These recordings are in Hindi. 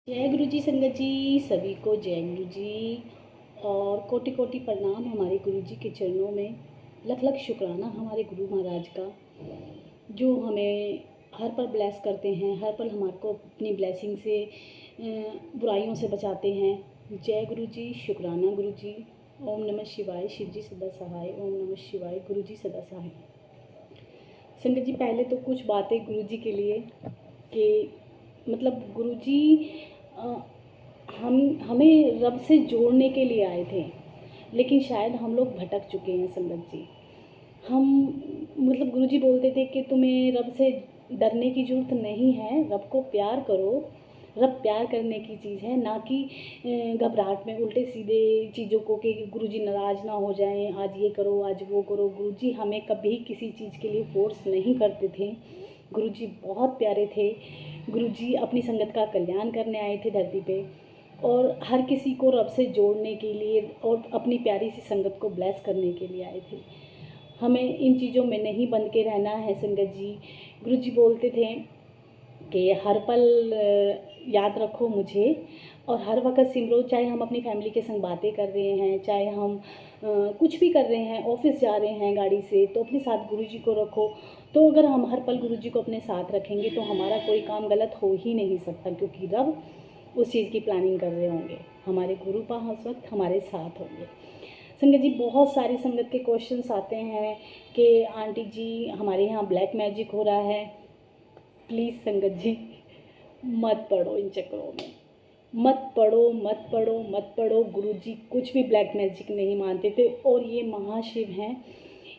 जय गुरु जी संगत जी, सभी को जय गुरु जी और कोटि कोटि प्रणाम हमारे गुरु जी के चरणों में। लख लख शुक्राना हमारे गुरु महाराज का, जो हमें हर पल ब्लेस करते हैं, हर पल हमारे को अपनी ब्लेसिंग से बुराइयों से बचाते हैं। जय गुरु जी, शुक्राना गुरु जी। ओम नमः शिवाय, शिव जी सदा सहाय। ओम नमः शिवाय, गुरु जी सदा सहाय। संगत जी, पहले तो कुछ बातें गुरु जी के लिए कि मतलब गुरु जी हमें रब से जोड़ने के लिए आए थे, लेकिन शायद हम लोग भटक चुके हैं संगत जी। हम मतलब गुरुजी बोलते थे कि तुम्हें रब से डरने की ज़रूरत नहीं है, रब को प्यार करो। रब प्यार करने की चीज़ है, ना कि घबराहट में उल्टे सीधे चीज़ों को कि गुरुजी नाराज़ ना हो जाएं, आज ये करो आज वो करो। गुरुजी हमें कभी किसी चीज़ के लिए फोर्स नहीं करते थे। गुरुजी बहुत प्यारे थे। गुरुजी अपनी संगत का कल्याण करने आए थे धरती पे, और हर किसी को रब से जोड़ने के लिए और अपनी प्यारी सी संगत को ब्लेस करने के लिए आए थे। हमें इन चीज़ों में नहीं बंध के रहना है संगत जी। गुरुजी बोलते थे कि हर पल याद रखो मुझे और हर वक्त सिमरो। चाहे हम अपनी फैमिली के संग बातें कर रहे हैं, चाहे हम कुछ भी कर रहे हैं, ऑफिस जा रहे हैं गाड़ी से, तो अपने साथ गुरुजी को रखो। तो अगर हम हर पल गुरुजी को अपने साथ रखेंगे तो हमारा कोई काम गलत हो ही नहीं सकता, क्योंकि रब उस चीज़ की प्लानिंग कर रहे होंगे। हमारे गुरु पास उस वक्त हमारे साथ होंगे। संगत जी, बहुत सारी संगत के क्वेश्चंस आते हैं कि आंटी जी हमारे यहाँ ब्लैक मैजिक हो रहा है। प्लीज़ संगत जी, मत पढ़ो इन चक्करों में, मत पढ़ो मत पढ़ो मत पढ़ो। गुरुजी कुछ भी ब्लैक मैजिक नहीं मानते थे, और ये महाशिव हैं,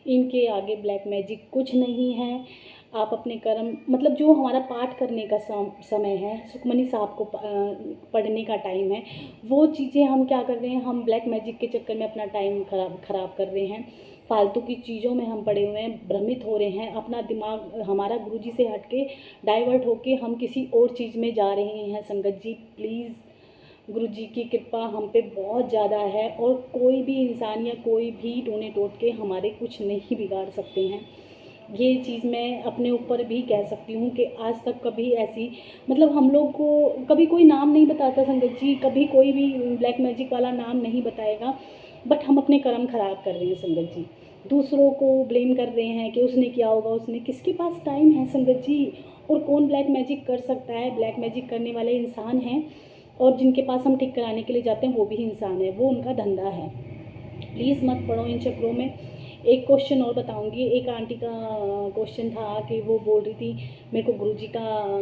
इनके आगे ब्लैक मैजिक कुछ नहीं है। आप अपने कर्म मतलब जो हमारा पाठ करने का समय है, सुखमनी साहब को पढ़ने का टाइम है, वो चीज़ें हम क्या कर रहे हैं, हम ब्लैक मैजिक के चक्कर में अपना टाइम ख़राब कर रहे हैं। फालतू की चीज़ों में हम पड़े हुए हैं, भ्रमित हो रहे हैं। अपना दिमाग हमारा गुरुजी से हट के डाइवर्ट होके हम किसी और चीज़ में जा रहे हैं। संगत जी प्लीज़, गुरुजी की कृपा हम पे बहुत ज़्यादा है, और कोई भी इंसान या कोई भी टोने टोट के हमारे कुछ नहीं बिगाड़ सकते हैं। ये चीज़ मैं अपने ऊपर भी कह सकती हूँ कि आज तक कभी ऐसी मतलब हम लोग को कभी कोई नाम नहीं बताता संगत जी, कभी कोई भी ब्लैक मैजिक वाला नाम नहीं बताएगा, बट हम अपने कर्म ख़राब कर रहे हैं संगत जी। दूसरों को ब्लेम कर रहे हैं कि उसने किया होगा, उसने, किसके पास टाइम है संगत जी। और कौन ब्लैक मैजिक कर सकता है? ब्लैक मैजिक करने वाले इंसान हैं, और जिनके पास हम ठीक कराने के लिए जाते हैं वो भी इंसान है, वो उनका धंधा है। प्लीज़ मत पढ़ो इन चक्रों में। एक क्वेश्चन और बताऊंगी। एक आंटी का क्वेश्चन था कि वो बोल रही थी मेरे को गुरुजी का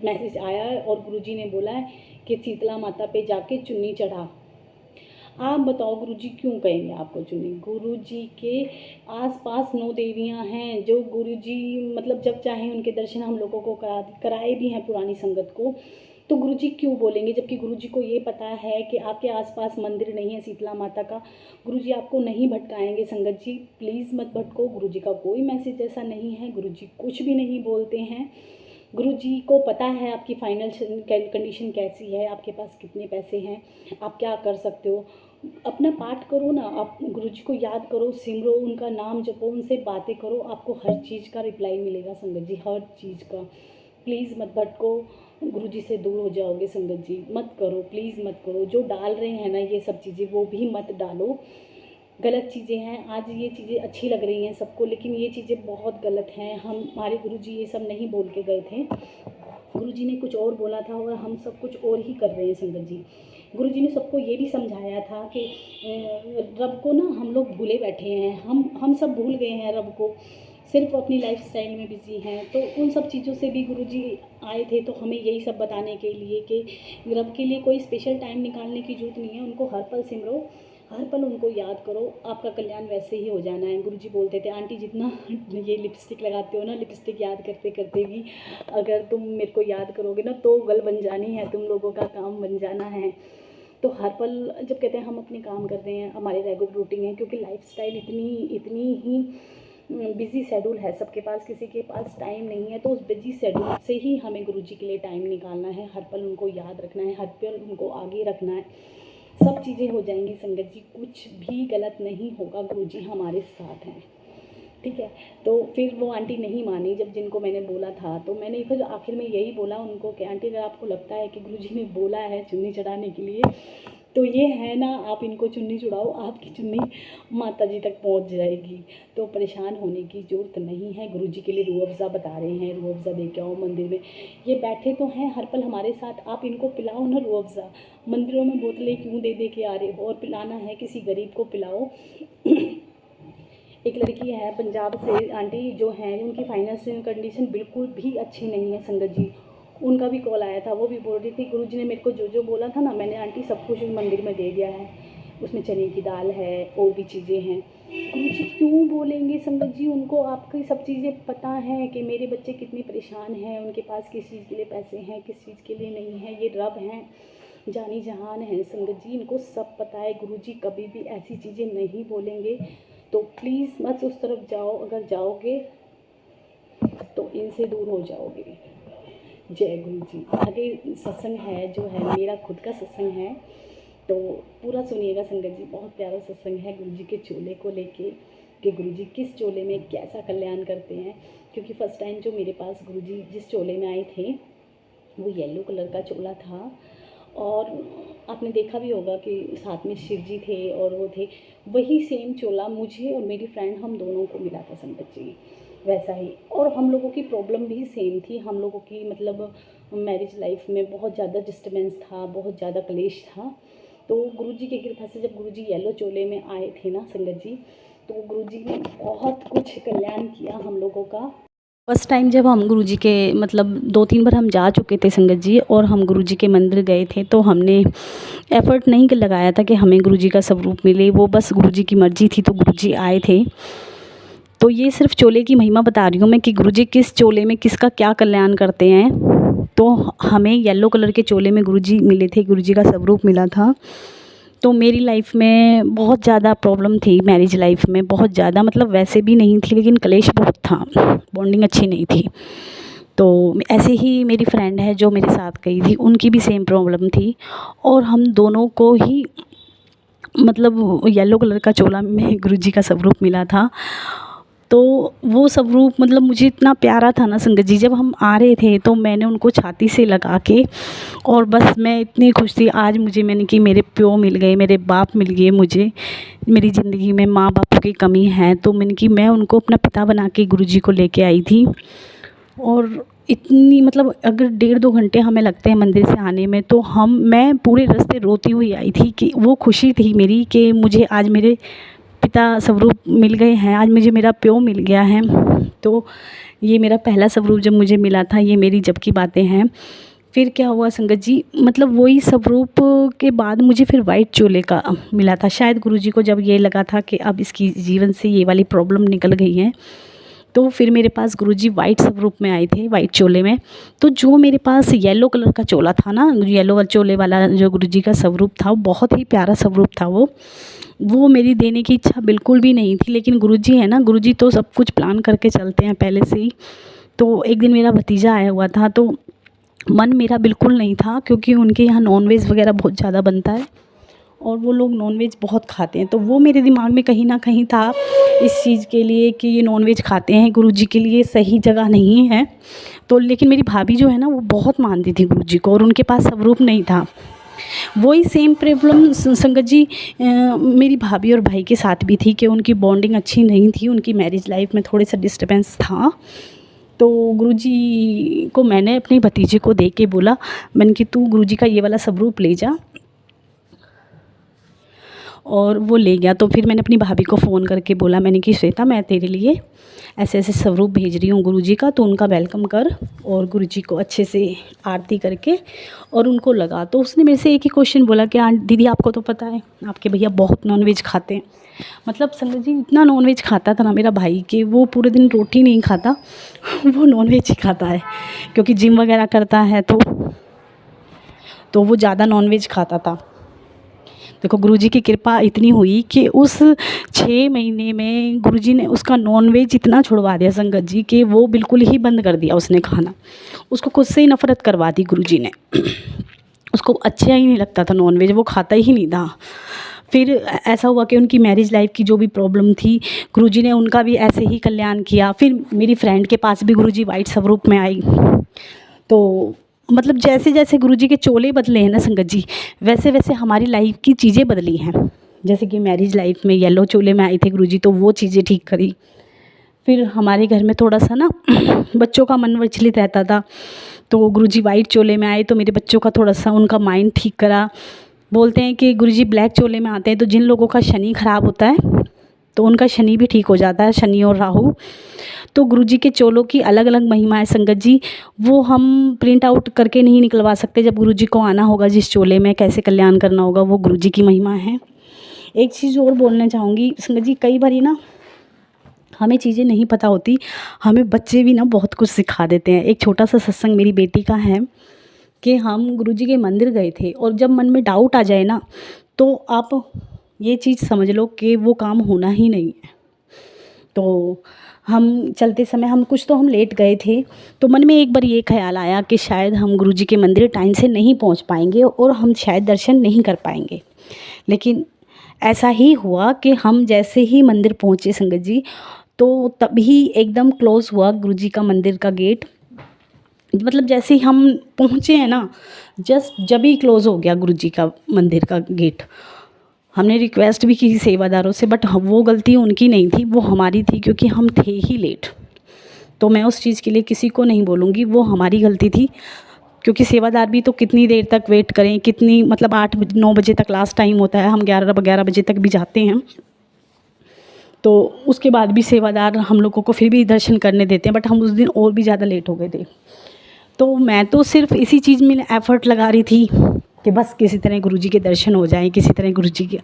मैसेज आया और गुरुजी ने बोला है कि शीतला माता पे जाके चुन्नी चढ़ा। आप बताओ गुरुजी क्यों कहेंगे आपको चुन्नी? गुरुजी के आसपास 9 देवियां हैं, जो गुरुजी मतलब जब चाहे उनके दर्शन हम लोगों को कराए भी हैं पुरानी संगत को। तो गुरुजी क्यों बोलेंगे, जबकि गुरुजी को ये पता है कि आपके आसपास मंदिर नहीं है शीतला माता का। गुरुजी आपको नहीं भटकाएंगे संगत जी, प्लीज़ मत भटको। गुरुजी का कोई मैसेज ऐसा नहीं है, गुरुजी कुछ भी नहीं बोलते हैं। गुरुजी को पता है आपकी फाइनेंशियल कंडीशन कैसी है, आपके पास कितने पैसे हैं, आप क्या कर सकते हो। अपना पाठ करो ना, आप गुरुजी को याद करो, सिमरो, उनका नाम जपो, उनसे बातें करो, आपको हर चीज़ का रिप्लाई मिलेगा संगत जी, हर चीज़ का। प्लीज़ मत भटको, गुरुजी से दूर हो जाओगे संगत जी, मत करो, प्लीज़ मत करो। जो डाल रहे हैं ना ये सब चीज़ें, वो भी मत डालो, गलत चीज़ें हैं। आज ये चीज़ें अच्छी लग रही हैं सबको, लेकिन ये चीज़ें बहुत गलत हैं। हमारे गुरुजी ये सब नहीं बोल के गए थे, गुरुजी ने कुछ और बोला था, और हम सब कुछ और ही कर रहे हैं संगत जी। गुरुजी ने सबको ये भी समझाया था कि रब को ना हम लोग भूले बैठे हैं, हम सब भूल गए हैं रब को, सिर्फ अपनी लाइफस्टाइल में बिजी हैं। तो उन सब चीज़ों से भी गुरुजी आए थे, तो हमें यही सब बताने के लिए कि रब के लिए कोई स्पेशल टाइम निकालने की ज़रूरत नहीं है, उनको हर पल सिमरो, हर पल उनको याद करो, आपका कल्याण वैसे ही हो जाना है। गुरुजी बोलते थे आंटी जितना ये लिपस्टिक लगाते हो ना, लिपस्टिक याद करते करते भी अगर तुम मेरे को याद करोगे ना तो गल बन जानी है, तुम लोगों का काम बन जाना है। तो हर पल जब कहते हैं हम अपने काम कर रहे हैं, हमारे रेगुलर रूटीन है, क्योंकि लाइफस्टाइल इतनी ही बिज़ी शेड्यूल है सबके पास, किसी के पास टाइम नहीं है। तो उस बिजी शेड्यूल से ही हमें गुरुजी के लिए टाइम निकालना है, हर पल उनको याद रखना है, हर पल उनको आगे रखना है। सब चीज़ें हो जाएंगी संगत जी, कुछ भी गलत नहीं होगा, गुरुजी हमारे साथ हैं। ठीक है। तो फिर वो आंटी नहीं मानी जब जिनको मैंने बोला था, तो मैंने फिर आखिर में यही बोला उनको कि आंटी अगर आपको लगता है कि गुरुजी ने बोला है चुन्नी चढ़ाने के लिए, तो ये है ना, आप इनको चुन्नी चढ़ाओ, आपकी चुन्नी माता जी तक पहुंच जाएगी। तो परेशान होने की ज़रूरत नहीं है। गुरुजी के लिए रूह अफ़ज़ा बता रहे हैं, रूह अफ़ज़ा दे के आओ मंदिर में। ये बैठे तो हैं हर पल हमारे साथ, आप इनको पिलाओ ना रूह अफ़ज़ा। मंदिरों में बोतलें क्यों दे दे के आ रहे हो, और पिलाना है किसी गरीब को पिलाओ। एक लड़की है पंजाब से आंटी जो हैं, उनकी फाइनेंशियल कंडीशन बिल्कुल भी अच्छी नहीं है संगत जी। उनका भी कॉल आया था, वो भी बोल रही थी गुरुजी ने मेरे को जो जो बोला था ना, मैंने आंटी सब कुछ मंदिर में दे दिया है। उसमें चने की दाल है और भी चीज़ें हैं। गुरुजी क्यों बोलेंगे संगत जी, उनको आपकी सब चीज़ें पता है कि मेरे बच्चे कितने परेशान हैं, उनके पास किस चीज़ के लिए पैसे हैं, किस चीज़ के लिए नहीं है। ये रब हैं, जानी जहान है संगत जी, इनको सब पता है। गुरुजी कभी भी ऐसी चीज़ें नहीं बोलेंगे। तो प्लीज़ मत उस तरफ जाओ, अगर जाओगे तो इनसे दूर हो जाओगे। जय गुरु जी। आगे सत्संग है जो है, मेरा खुद का सत्संग है, तो पूरा सुनिएगा संगत जी। बहुत प्यारा सत्संग है गुरुजी के चोले को लेके, कि गुरुजी किस चोले में कैसा कल्याण करते हैं। क्योंकि फ़र्स्ट टाइम जो मेरे पास गुरुजी जिस चोले में आए थे वो येलो कलर का चोला था, और आपने देखा भी होगा कि साथ में शिव जी थे और वो थे। वही सेम चोला मुझे और मेरी फ्रेंड हम दोनों को मिला था संगत जी, वैसा ही। और हम लोगों की प्रॉब्लम भी सेम थी। हम लोगों की मतलब मैरिज लाइफ में बहुत ज़्यादा डिस्टर्बेंस था, बहुत ज़्यादा क्लेश था। तो गुरुजी की कृपा से जब गुरुजी येलो चोले में आए थे ना संगत जी, तो गुरुजी ने बहुत कुछ कल्याण किया हम लोगों का। फर्स्ट टाइम जब हम गुरुजी के मतलब 2-3 बार हम जा चुके थे संगत जी, और हम गुरुजी के मंदिर गए थे, तो हमने एफ़र्ट नहीं लगाया था कि हमें गुरुजी का स्वरूप मिले। वो बस गुरुजी की मर्ज़ी थी, तो गुरुजी आए थे। तो ये सिर्फ़ चोले की महिमा बता रही हूँ मैं कि गुरुजी किस चोले में किसका क्या कल्याण करते हैं। तो हमें येलो कलर के चोले में गुरुजी मिले थे, गुरुजी का स्वरूप मिला था। तो मेरी लाइफ में बहुत ज़्यादा प्रॉब्लम थी, मैरिज लाइफ में बहुत ज़्यादा, मतलब वैसे भी नहीं थी लेकिन क्लेश बहुत था, बॉन्डिंग अच्छी नहीं थी। तो ऐसे ही मेरी फ्रेंड है जो मेरे साथ गई थी, उनकी भी सेम प्रॉब्लम थी, और हम दोनों को ही मतलब येलो कलर का चोला में गुरुजी का स्वरूप मिला था। तो वो स्वरूप मतलब मुझे इतना प्यारा था ना संगत जी, जब हम आ रहे थे तो मैंने उनको छाती से लगा के, और बस मैं इतनी खुश थी। आज मुझे मैंने कि मेरे प्यो मिल गए, मेरे बाप मिल गए मुझे। मेरी ज़िंदगी में माँ बाप की कमी है, तो मैंने कि मैं उनको अपना पिता बना के गुरुजी को लेके आई थी। और इतनी मतलब अगर 1.5-2 घंटे हमें लगते हैं मंदिर से आने में, तो मैं पूरे रास्ते रोती हुई आई थी कि वो खुशी थी मेरी कि मुझे आज मेरे पिता स्वरूप मिल गए हैं, आज मुझे मेरा प्यो मिल गया है। तो ये मेरा पहला स्वरूप जब मुझे मिला था, ये मेरी जब की बातें हैं। फिर क्या हुआ संगत जी, मतलब वही स्वरूप के बाद मुझे फिर वाइट चोले का मिला था। शायद गुरुजी को जब ये लगा था कि अब इसकी जीवन से ये वाली प्रॉब्लम निकल गई है, तो फिर मेरे पास गुरुजी वाइट स्वरूप में आए थे, वाइट चोले में। तो जो मेरे पास येलो कलर का चोला था ना, येलो चोले वाला जो गुरुजी का स्वरूप था, वो बहुत ही प्यारा स्वरूप था। वो मेरी देने की इच्छा बिल्कुल भी नहीं थी, लेकिन गुरुजी है ना, गुरुजी तो सब कुछ प्लान करके चलते हैं पहले से ही। तो एक दिन मेरा भतीजा आया हुआ था, तो मन मेरा बिल्कुल नहीं था, क्योंकि उनके यहाँ नॉनवेज वगैरह बहुत ज़्यादा बनता है और वो लोग नॉनवेज बहुत खाते हैं। तो वो मेरे दिमाग में कहीं ना कहीं था इस चीज़ के लिए कि ये नॉनवेज खाते हैं, गुरुजी के लिए सही जगह नहीं है। तो लेकिन मेरी भाभी जो है ना, वो बहुत मानती थी गुरुजी को, और उनके पास स्वरूप नहीं था। वही सेम प्रॉब्लम संगत जी मेरी भाभी और भाई के साथ भी थी कि उनकी बॉन्डिंग अच्छी नहीं थी, उनकी मैरिज लाइफ में थोड़ा सा डिस्टर्बेंस था। तो गुरुजी को मैंने अपने भतीजे को दे के बोला, मैंने कि तू गुरुजी का ये वाला स्वरूप ले जा, और वो ले गया। तो फिर मैंने अपनी भाभी को फ़ोन करके बोला, मैंने कि श्वेता, मैं तेरे लिए ऐसे ऐसे स्वरूप भेज रही हूँ गुरुजी का, तो उनका वेलकम कर, और गुरुजी को अच्छे से आरती करके और उनको लगा। तो उसने मेरे से एक ही क्वेश्चन बोला कि आंटी दीदी, आपको तो पता है आपके भैया बहुत नॉनवेज खाते हैं। मतलब संगत जी इतना नॉनवेज खाता था ना मेरा भाई, कि वो पूरे दिन रोटी नहीं खाता, वो नॉनवेज ही खाता है, क्योंकि जिम वगैरह करता है, तो वो ज़्यादा नॉनवेज खाता था। देखो गुरुजी की कृपा इतनी हुई कि उस 6 महीने में गुरुजी ने उसका नॉनवेज इतना छुड़वा दिया संगत जी, कि वो बिल्कुल ही बंद कर दिया उसने खाना। उसको खुद से ही नफ़रत करवा दी गुरुजी ने। उसको अच्छा ही नहीं लगता था नॉनवेज, वो खाता ही नहीं था। फिर ऐसा हुआ कि उनकी मैरिज लाइफ की जो भी प्रॉब्लम थी, गुरुजी ने उनका भी ऐसे ही कल्याण किया। फिर मेरी फ्रेंड के पास भी गुरुजी वाइट स्वरूप में आई। तो मतलब जैसे जैसे गुरुजी के चोले बदले हैं ना संगत जी, वैसे वैसे हमारी लाइफ की चीज़ें बदली हैं। जैसे कि मैरिज लाइफ में येलो चोले में आए थे गुरुजी, तो वो चीज़ें ठीक करी। फिर हमारे घर में थोड़ा सा ना बच्चों का मन विचलित रहता था, तो गुरुजी वाइट चोले में आए तो मेरे बच्चों का थोड़ा सा उनका माइंड ठीक करा। बोलते हैं कि गुरुजी ब्लैक चोले में आते हैं तो जिन लोगों का शनि खराब होता है तो उनका शनि भी ठीक हो जाता है, शनि और राहु। तो गुरुजी के चोलों की अलग अलग महिमा है संगत जी, वो हम प्रिंट आउट करके नहीं निकलवा सकते। जब गुरुजी को आना होगा जिस चोले में कैसे कल्याण करना होगा, वो गुरुजी की महिमा है। एक चीज़ और बोलना चाहूँगी संगत जी, कई बार ना हमें चीज़ें नहीं पता होती, हमें बच्चे भी ना बहुत कुछ सिखा देते हैं। एक छोटा सा सत्संग मेरी बेटी का है कि हम गुरुजी के मंदिर गए थे और जब मन में डाउट आ जाए ना, तो आप ये चीज़ समझ लो कि वो काम होना ही नहीं है। तो हम चलते समय हम लेट गए थे, तो मन में एक बार ये ख्याल आया कि शायद हम गुरुजी के मंदिर टाइम से नहीं पहुंच पाएंगे और हम शायद दर्शन नहीं कर पाएंगे। लेकिन ऐसा ही हुआ कि हम जैसे ही मंदिर पहुँचे संगत जी, तो तभी एकदम क्लोज़ हुआ गुरुजी का मंदिर का गेट। मतलब जैसे ही हम पहुँचे हैं ना, जस्ट जब ही क्लोज़ हो गया गुरुजी का मंदिर का गेट। हमने रिक्वेस्ट भी की सेवादारों से, बट वो गलती उनकी नहीं थी, वो हमारी थी, क्योंकि हम थे ही लेट। तो मैं उस चीज़ के लिए किसी को नहीं बोलूँगी, वो हमारी गलती थी। क्योंकि सेवादार भी तो कितनी देर तक वेट करें, कितनी मतलब 8-9 बजे तक लास्ट टाइम होता है, हम 11 बजे तक भी जाते हैं। तो उसके बाद भी सेवादार हम लोगों को फिर भी दर्शन करने देते हैं, बट हम उस दिन और भी ज़्यादा लेट हो गए थे। तो मैं तो सिर्फ इसी चीज़ में एफ़र्ट लगा रही थी कि बस किसी तरह गुरुजी के दर्शन हो जाएं, किसी तरह गुरुजी की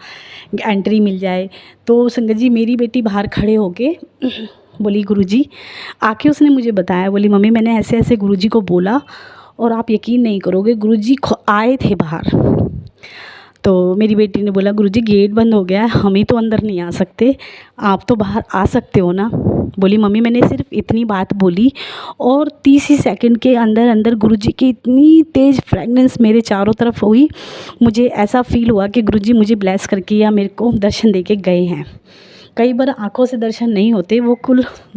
एंट्री मिल जाए। तो संगत जी, मेरी बेटी बाहर खड़े होके बोली गुरुजी, आके उसने मुझे बताया, बोली मम्मी मैंने ऐसे ऐसे गुरुजी को बोला और आप यकीन नहीं करोगे गुरुजी आए थे बाहर। तो मेरी बेटी ने बोला गुरुजी गेट बंद हो गया है, हम ही तो अंदर नहीं आ सकते, आप तो बाहर आ सकते हो ना। बोली मम्मी मैंने सिर्फ इतनी बात बोली और 30 ही सेकंड के अंदर अंदर गुरुजी की इतनी तेज़ फ्रेगनेंस मेरे चारों तरफ हुई, मुझे ऐसा फील हुआ कि गुरुजी मुझे ब्लेस करके या मेरे को दर्शन दे के गए हैं। कई बार आँखों से दर्शन नहीं होते, वो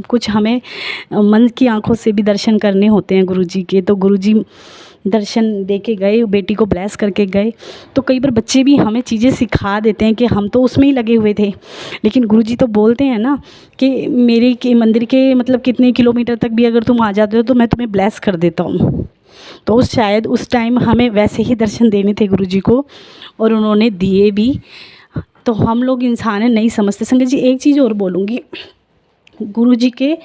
कुछ हमें मन की आँखों से भी दर्शन करने होते हैं गुरुजी के। तो गुरुजी दर्शन दे के गए, बेटी को ब्लेस करके गए। तो कई बार बच्चे भी हमें चीज़ें सिखा देते हैं कि हम तो उसमें ही लगे हुए थे, लेकिन गुरुजी तो बोलते हैं ना कि मेरे के मंदिर के मतलब कितने किलोमीटर तक भी अगर तुम आ जाते हो तो मैं तुम्हें ब्लेस कर देता हूँ। तो शायद उस टाइम हमें वैसे ही दर्शन देने थे गुरुजी को, और उन्होंने दिए भी। तो हम लोग इंसान हैं, नहीं समझते। संगत जी एक चीज़ और बोलूँगी, गुरुजी के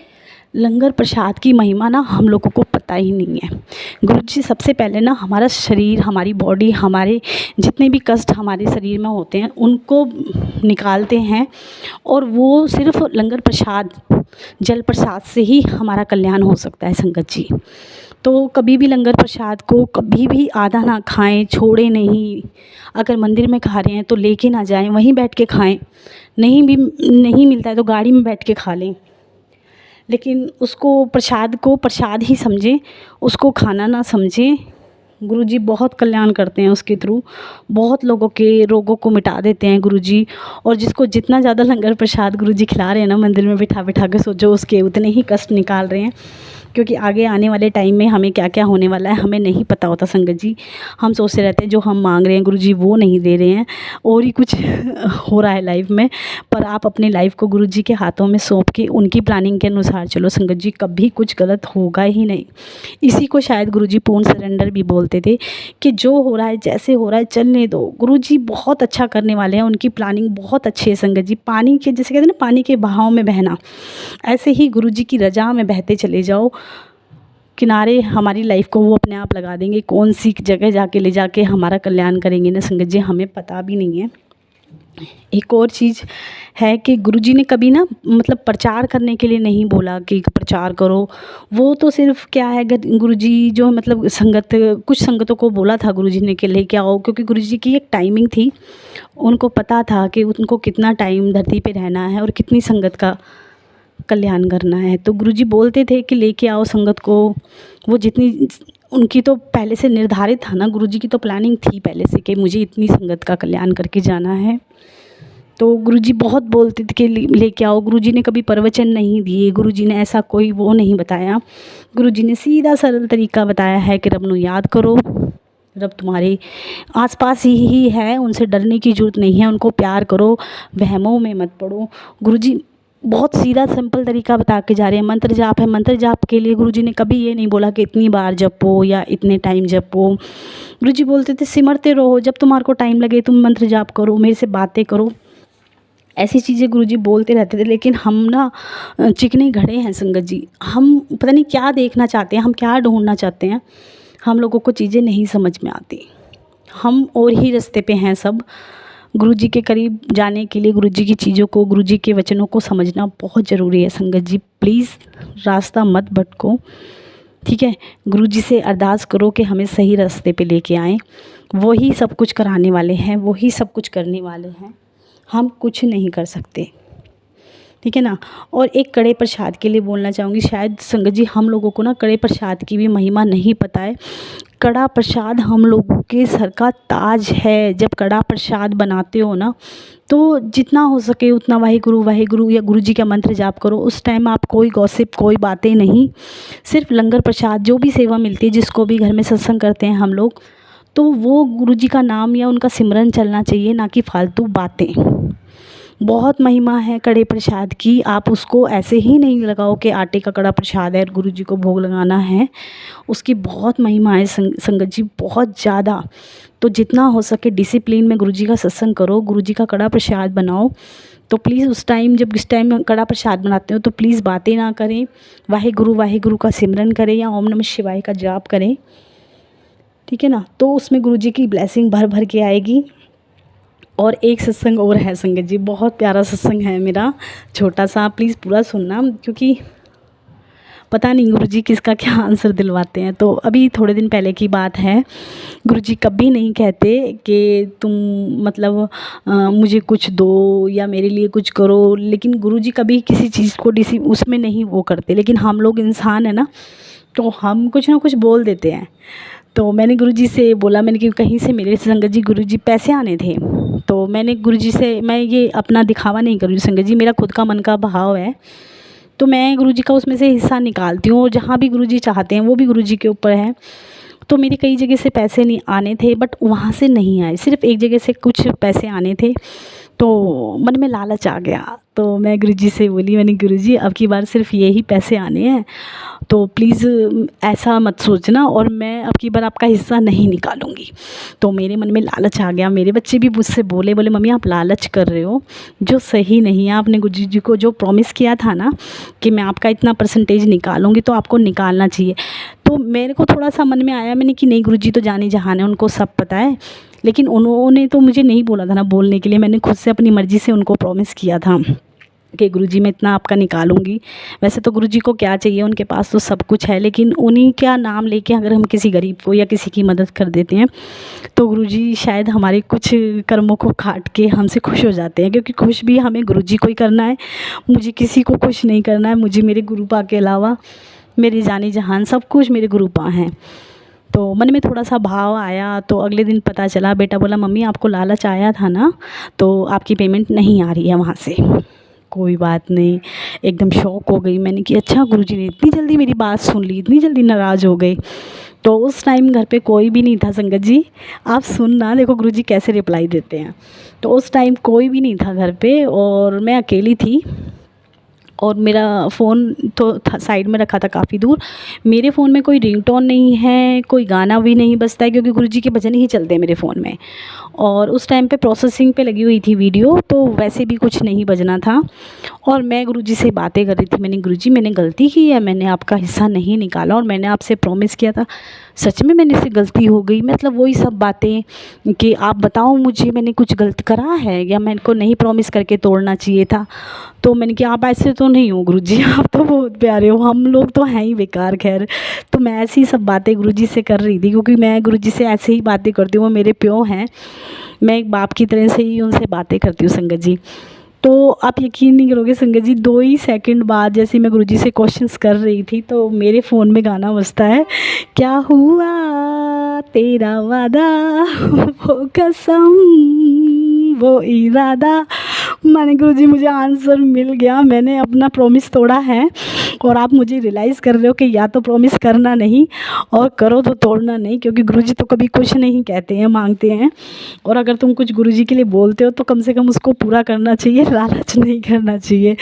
लंगर प्रसाद की महिमा ना हम लोगों को पता ही नहीं है। गुरुजी सबसे पहले ना हमारा शरीर, हमारी बॉडी, हमारे जितने भी कष्ट हमारे शरीर में होते हैं उनको निकालते हैं, और वो सिर्फ लंगर प्रसाद, जल प्रसाद से ही हमारा कल्याण हो सकता है संगत जी। तो कभी भी लंगर प्रसाद को कभी भी आधा ना खाएं, छोड़े नहीं। अगर मंदिर में खा रहे हैं तो लेके ना जाएं, वहीं बैठ के खाएं। नहीं मिलता है तो गाड़ी में बैठ के खा लें, लेकिन उसको प्रसाद को प्रसाद ही समझें, उसको खाना ना समझें। गुरुजी बहुत कल्याण करते हैं उसके थ्रू, बहुत लोगों के रोगों को मिटा देते हैं गुरुजी। और जिसको जितना ज़्यादा लंगर प्रसाद गुरुजी खिला रहे हैं ना मंदिर में बिठा बिठा के, सोचो उसके उतने ही कष्ट निकाल रहे हैं। क्योंकि आगे आने वाले टाइम में हमें क्या क्या होने वाला है हमें नहीं पता होता संगत जी। हम सोचते रहते हैं जो हम मांग रहे हैं गुरुजी वो नहीं दे रहे हैं, और ही कुछ हो रहा है लाइफ में। पर आप अपनी लाइफ को गुरुजी के हाथों में सौंप के उनकी प्लानिंग के अनुसार चलो संगत जी, कभी कुछ गलत होगा ही नहीं। इसी को शायद गुरुजी पूर्ण सरेंडर भी बोलते थे कि जो हो रहा है जैसे हो रहा है चलने दो, गुरुजी बहुत अच्छा करने वाले हैं, उनकी प्लानिंग बहुत अच्छी है संगत जी। पानी के जैसे कहते हैं ना, पानी के बहाव में बहना, ऐसे ही गुरुजी की रजा में बहते चले जाओ। किनारे हमारी लाइफ को वो अपने आप लगा देंगे, कौन सी जगह जाके ले जाके हमारा कल्याण करेंगे ना संगत जी, हमें पता भी नहीं है। एक और चीज़ है कि गुरुजी ने कभी ना मतलब प्रचार करने के लिए नहीं बोला कि प्रचार करो। वो तो सिर्फ क्या है, गुरुजी जो मतलब कुछ संगतों को बोला था गुरुजी ने कि लेके आओ, क्योंकि गुरुजी की एक टाइमिंग थी। उनको पता था कि उनको कितना टाइम धरती पे रहना है और कितनी संगत का कल्याण करना है। तो गुरुजी बोलते थे कि लेके आओ संगत को। वो जितनी उनकी तो पहले से निर्धारित था ना, गुरुजी की तो प्लानिंग थी पहले से कि मुझे इतनी संगत का कल्याण करके जाना है। तो गुरुजी बहुत बोलते थे कि लेके आओ। गुरुजी ने कभी प्रवचन नहीं दिए, गुरुजी ने ऐसा कोई वो नहीं बताया। गुरुजी ने सीधा सरल तरीका बताया है कि रब ਨੂੰ याद करो, रब तुम्हारे आसपास ही है, उनसे डरने की ज़रूरत नहीं है, उनको प्यार करो, वहमों में मत पड़ो। गुरुजी बहुत सीधा सिंपल तरीका बता के जा रहे हैं। मंत्र जाप है, मंत्र जाप के लिए गुरुजी ने कभी ये नहीं बोला कि इतनी बार जपो या इतने टाइम जपो। गुरुजी बोलते थे सिमरते रहो, जब तुम्हारे को टाइम लगे तुम मंत्र जाप करो, मेरे से बातें करो, ऐसी चीज़ें गुरुजी बोलते रहते थे। लेकिन हम ना चिकने घड़े हैं संगत जी, हम पता नहीं क्या देखना चाहते हैं, हम क्या ढूंढना चाहते हैं, हम लोगों को चीज़ें नहीं समझ में आती। हम और ही रास्ते पे हैं सब। गुरुजी के करीब जाने के लिए गुरुजी की चीज़ों को, गुरुजी के वचनों को समझना बहुत ज़रूरी है संगत जी। प्लीज़ रास्ता मत भटको, ठीक है। गुरुजी से अरदास करो कि हमें सही रास्ते पे लेके आएँ। वो ही सब कुछ कराने वाले हैं, वो ही सब कुछ करने वाले हैं, हम कुछ नहीं कर सकते, ठीक है ना। और एक कड़े प्रसाद के लिए बोलना चाहूँगी, शायद संगत जी हम लोगों को ना कड़े प्रसाद की भी महिमा नहीं पता है। कड़ा प्रसाद हम लोगों के सर का ताज है। जब कड़ा प्रसाद बनाते हो ना, तो जितना हो सके उतना वाहिगुरु या गुरुजी का मंत्र जाप करो। उस टाइम आप कोई गॉसिप, कोई बातें नहीं, सिर्फ लंगर प्रसाद, जो भी सेवा मिलती है, जिसको भी घर में सत्संग करते हैं हम लोग, तो वो गुरुजी का नाम या उनका सिमरन चलना चाहिए, ना कि फालतू बातें। बहुत महिमा है कड़े प्रसाद की, आप उसको ऐसे ही नहीं लगाओ कि आटे का कड़ा प्रसाद है और गुरुजी को भोग लगाना है। उसकी बहुत महिमा है संगत जी, बहुत ज़्यादा। तो जितना हो सके डिसिप्लिन में गुरुजी का सत्संग करो, गुरुजी का कड़ा प्रसाद बनाओ। तो प्लीज़ उस टाइम, जब इस टाइम कड़ा प्रसाद बनाते हो, तो प्लीज़ बातें ना करें, वाहिगुरु का सिमरन करें या ओम नमः शिवाय का जाप करें, ठीक है ना। तो उसमें गुरुजी की ब्लेसिंग भर भर के आएगी। और एक सत्संग और है संगत जी, बहुत प्यारा सत्संग है मेरा, छोटा सा, प्लीज़ पूरा सुनना, क्योंकि पता नहीं गुरुजी किसका क्या आंसर दिलवाते हैं। तो अभी थोड़े दिन पहले की बात है, गुरुजी कभी नहीं कहते कि तुम मतलब मुझे कुछ दो या मेरे लिए कुछ करो, लेकिन गुरुजी कभी किसी चीज़ को उसमें नहीं वो करते। लेकिन हम लोग इंसान है ना, तो हम कुछ ना कुछ बोल देते हैं। तो मैंने गुरुजी से बोला, मैंने कि कहीं से मेरे संगत जी गुरुजी पैसे आने थे, तो मैंने गुरुजी से, मैं ये अपना दिखावा नहीं कर रही संगत जी, मेरा खुद का मन का भाव है, तो मैं गुरुजी का उसमें से हिस्सा निकालती हूँ। और जहाँ भी गुरुजी चाहते हैं वो भी गुरुजी के ऊपर है। तो मेरे कई जगह से पैसे नहीं आने थे, बट वहाँ से नहीं आए, सिर्फ एक जगह से कुछ पैसे आने थे। तो मन में लालच आ गया, तो मैं गुरुजी से बोली, मैंने गुरुजी अब की बार सिर्फ यही पैसे आने हैं, तो प्लीज़ ऐसा मत सोचना, और मैं अब की बार आपका हिस्सा नहीं निकालूंगी। तो मेरे मन में लालच आ गया। मेरे बच्चे भी मुझसे बोले मम्मी आप लालच कर रहे हो, जो सही नहीं है। आपने गुरुजी जी को जो प्रॉमिस किया था ना कि मैं आपका इतना परसेंटेज निकालूंगी, तो आपको निकालना चाहिए। तो मेरे को थोड़ा सा मन में आया, मैंने कि नहीं गुरुजी तो जाने जहान है, उनको सब पता है। लेकिन उन्होंने तो मुझे नहीं बोला था ना बोलने के लिए, मैंने खुद से अपनी मर्ज़ी से उनको प्रॉमिस किया था कि गुरुजी मैं इतना आपका निकालूंगी। वैसे तो गुरुजी को क्या चाहिए, उनके पास तो सब कुछ है, लेकिन उन्हीं का नाम लेके अगर हम किसी गरीब को या किसी की मदद कर देते हैं, तो गुरुजी शायद हमारे कुछ कर्मों को काट के हमसे खुश हो जाते हैं। क्योंकि खुश भी हमें गुरुजी को ही करना है, मुझे किसी को खुश नहीं करना है। मुझे मेरे गुरुपा के अलावा मेरे जाने जहान सब कुछ मेरे गुरुपा हैं। तो मन में थोड़ा सा भाव आया। तो अगले दिन पता चला, बेटा बोला मम्मी आपको लालच आया था ना, तो आपकी पेमेंट नहीं आ रही है वहाँ से। कोई बात नहीं, एकदम शॉक हो गई मैंने कि अच्छा गुरुजी ने इतनी जल्दी मेरी बात सुन ली, इतनी जल्दी नाराज़ हो गए। तो उस टाइम घर पे कोई भी नहीं था संगत जी, आप सुनना देखो गुरुजी कैसे रिप्लाई देते हैं। तो उस टाइम कोई भी नहीं था घर पे और मैं अकेली थी, और मेरा फ़ोन तो साइड में रखा था काफ़ी दूर। मेरे फ़ोन में कोई रिंगटोन नहीं है, कोई गाना भी नहीं बजता है, क्योंकि गुरुजी के भजन ही चलते हैं मेरे फ़ोन में। और उस टाइम पे प्रोसेसिंग पे लगी हुई थी वीडियो, तो वैसे भी कुछ नहीं बजना था। और मैं गुरुजी से बातें कर रही थी, मैंने गुरुजी मैंने गलती की है, मैंने आपका हिस्सा नहीं निकाला, और मैंने आपसे प्रॉमिस किया था, सच में मैंने से गलती हो गई। मतलब वही सब बातें कि आप बताओ मुझे मैंने कुछ गलत करा है, या मेरे को नहीं प्रॉमिस करके तोड़ना चाहिए था। तो मैंने कहा आप ऐसे तो नहीं हो गुरुजी, आप तो बहुत प्यारे हो, हम लोग तो हैं ही बेकार। खैर, तो मैं ऐसी सब बातें गुरुजी से कर रही थी, क्योंकि मैं गुरुजी से ऐसे ही बातें करती हूँ, वो मेरे प्यो हैं, मैं एक बाप की तरह से ही उनसे बातें करती हूँ संगत जी। तो आप यकीन नहीं करोगे संगत जी, 2 ही सेकंड बाद जैसे मैं गुरुजी से क्वेश्चंस कर रही थी, तो मेरे फ़ोन में गाना बजता है, क्या हुआ तेरा वादा, वो कसम वो इरादा, मैंने गुरुजी मुझे आंसर मिल गया, मैंने अपना प्रॉमिस तोड़ा है और आप मुझे रियलाइज़ कर रहे हो कि या तो प्रॉमिस करना नहीं और करो तो तोड़ना नहीं, क्योंकि गुरुजी तो कभी कुछ नहीं कहते हैं, मांगते हैं। और अगर तुम कुछ गुरुजी के लिए बोलते हो तो कम से कम उसको पूरा करना चाहिए, लालच नहीं करना चाहिए।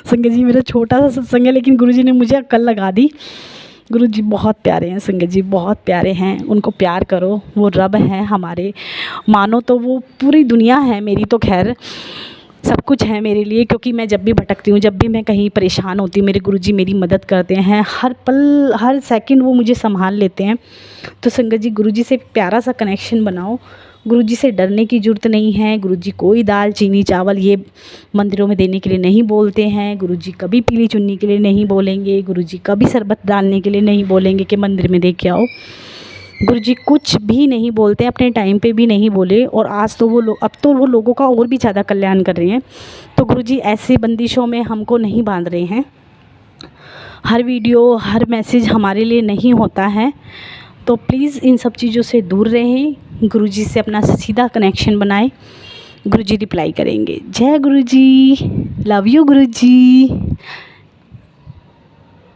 संगत जी मेरा छोटा सा सत्संग है, लेकिन गुरुजी ने मुझे अक्ल लगा दी। गुरुजी बहुत प्यारे हैं संगत जी, बहुत प्यारे हैं, उनको प्यार करो। वो रब हैं हमारे, मानो तो वो पूरी दुनिया है मेरी, तो खैर सब कुछ है मेरे लिए, क्योंकि मैं जब भी भटकती हूँ, जब भी मैं कहीं परेशान होती हूँ, मेरे गुरुजी मेरी मदद करते हैं। हर पल हर सेकंड वो मुझे संभाल लेते हैं। तो संगत जी गुरुजी से प्यारा सा कनेक्शन बनाओ। गुरुजी से डरने की ज़रूरत नहीं है। गुरुजी कोई दाल चीनी चावल ये मंदिरों में देने के लिए नहीं बोलते हैं। गुरुजी कभी पीली चुन्नी के लिए नहीं बोलेंगे। गुरुजी कभी शरबत डालने के लिए नहीं बोलेंगे कि मंदिर में दे के आओ। गुरुजी कुछ भी नहीं बोलते, अपने टाइम पे भी नहीं बोले, और आज तो वो लोग, अब तो वो लोगों का और भी ज़्यादा कल्याण कर रहे हैं। तो गुरुजी ऐसे बंदिशों में हमको नहीं बांध रहे हैं। हर वीडियो हर मैसेज हमारे लिए नहीं होता है, तो प्लीज़ इन सब चीज़ों से दूर रहें। गुरुजी से अपना सीधा कनेक्शन बनाएं, गुरुजी रिप्लाई करेंगे। जय गुरुजी, लव यू गुरुजी।